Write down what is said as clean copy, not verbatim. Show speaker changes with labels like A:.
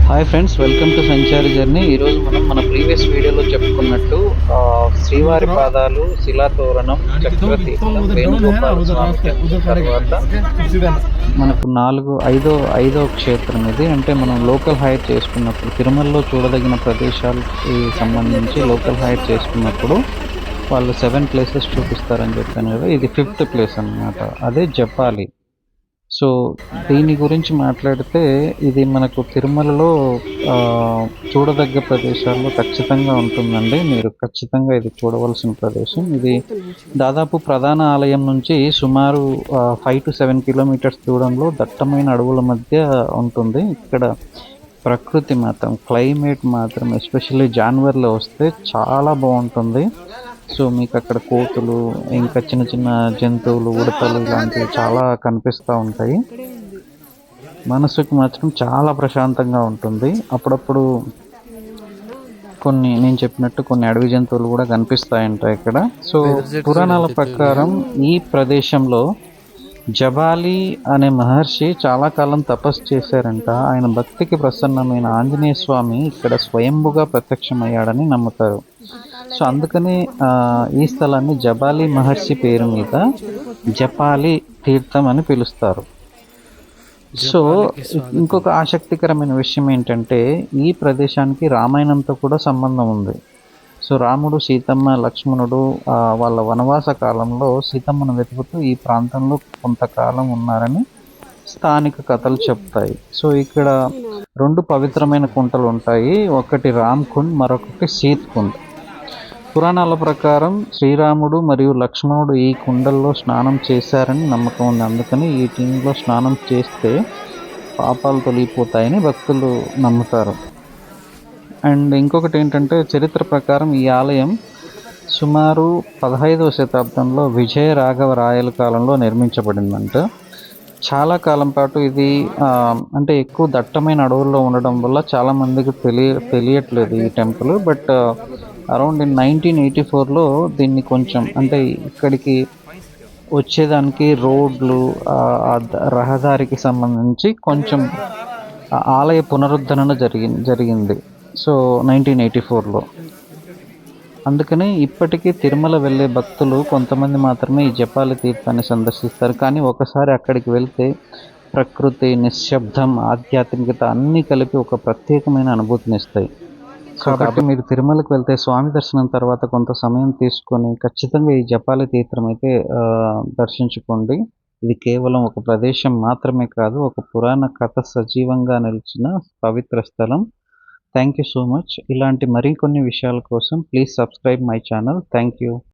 A: Hi friends, welcome to Sanchari journey. ఈరోజు మనం మన ప్రీవియస్ వీడియోలో చెప్పుకున్నట్టు శ్రీవారి పాదాలు, శిలాతోరణం, చక్రతీర్థం, వేణుగోపాల స్వామి టెంపుల్ తర్వాత మనకు ఐదో క్షేత్రం ఇది. అంటే మనం లోకల్ హైర్ చేసుకున్నప్పుడు తిరుమలలో చూడదగిన ప్రదేశాలకి సంబంధించి లోకల్ హైర్ చేసుకున్నప్పుడు వాళ్ళు 7 ప్లేసెస్ చూపిస్తారని చెప్పాను కదా. ఇది 5th ప్లేస్ అన్నమాట. అదే జపాలి. సో దీని గురించి మాట్లాడితే ఇది మనకు తిరుమలలో చూడదగ్గ ప్రదేశాల్లో ఖచ్చితంగా ఉంటుందండి. మీరు ఖచ్చితంగా ఇది చూడవలసిన ప్రదేశం. ఇది దాదాపు ప్రధాన ఆలయం నుంచి సుమారు 5 to 7 కిలోమీటర్స్ దూరంలో దట్టమైన అడవుల మధ్య ఉంటుంది. ఇక్కడ ప్రకృతి మాత్రం, క్లైమేట్ మాత్రం ఎస్పెషల్లీ జాన్వరిలో వస్తే చాలా బాగుంటుంది. సో మీకు అక్కడ కోతులు, ఇంకా చిన్న చిన్న జంతువులు, ఉడతలు ఇలాంటివి చాలా కనిపిస్తూ ఉంటాయి. మనసుకు మాత్రం చాలా ప్రశాంతంగా ఉంటుంది. అప్పుడప్పుడు నేను చెప్పినట్టు కొన్ని అడవి జంతువులు కూడా కనిపిస్తాయంట ఇక్కడ. సో పురాణాల ప్రకారం ఈ ప్రదేశంలో జబాలి అనే మహర్షి చాలా కాలం తపస్సు చేశారంట. ఆయన భక్తికి ప్రసన్నమైన ఆంజనేయ స్వామి ఇక్కడ స్వయంభుగా ప్రత్యక్షమయ్యాడని నమ్ముతారు. సో అందుకని ఈ స్థలాన్ని జబాలి మహర్షి పేరు మీద జపాలి తీర్థం అని పిలుస్తారు. సో ఇంకొక ఆసక్తికరమైన విషయం ఏంటంటే ఈ ప్రదేశానికి రామాయణంతో కూడా సంబంధం ఉంది. సో రాముడు, సీతమ్మ, లక్ష్మణుడు వాళ్ళ వనవాస కాలంలో సీతమ్మను వెతుకుతూ ఈ ప్రాంతంలో కొంతకాలం ఉన్నారని స్థానిక కథలు చెప్తాయి. సో ఇక్కడ 2 పవిత్రమైన కుంటలు ఉంటాయి. ఒకటి రామ్ కుండ్, మరొకటి సీత్ కుండ్. పురాణాల ప్రకారం శ్రీరాముడు మరియు లక్ష్మణుడు ఈ కుండల్లో స్నానం చేశారని నమ్మకం ఉంది. అందుకని ఈ టీంలో స్నానం చేస్తే పాపాలు తొలగిపోతాయని భక్తులు నమ్ముతారు. అండ్ ఇంకొకటి ఏంటంటే చరిత్ర ప్రకారం ఈ ఆలయం సుమారు 15వ శతాబ్దంలో విజయ రాఘవ రాయల కాలంలో నిర్మించబడిందంట. చాలా కాలం పాటు ఇది అంటే ఎక్కువ దట్టమైన అడవుల్లో ఉండడం వల్ల చాలామందికి తెలియట్లేదు ఈ టెంపుల్. బట్ అరౌండ్ ఇన్ 1984లో దీన్ని కొంచెం అంటే ఇక్కడికి వచ్చేదానికి రోడ్లు, రహదారికి సంబంధించి కొంచెం ఆలయ పునరుద్ధరణ జరిగింది. సో 1984లో. అందుకని ఇప్పటికీ తిరుమల వెళ్ళే భక్తులు కొంతమంది మాత్రమే ఈ జపాలి తీర్థాన్ని సందర్శిస్తారు. కానీ ఒకసారి అక్కడికి వెళ్తే ప్రకృతి, నిశ్శబ్దం, ఆధ్యాత్మికత అన్నీ కలిపి ఒక ప్రత్యేకమైన అనుభూతిని ఇస్తాయి. సో కాబట్టి మీరు తిరుమలకు వెళ్తే స్వామి దర్శనం తర్వాత కొంత సమయం తీసుకొని ఖచ్చితంగా ఈ జపాలి తీర్థం అయితే దర్శించుకోండి. ఇది కేవలం ఒక ప్రదేశం మాత్రమే కాదు, ఒక పురాణ కథ సజీవంగా నిలిచిన పవిత్ర స్థలం. Thank you so much. ఇలాంటి మరికొన్ని విషయాల కోసం please subscribe my channel. Thank you.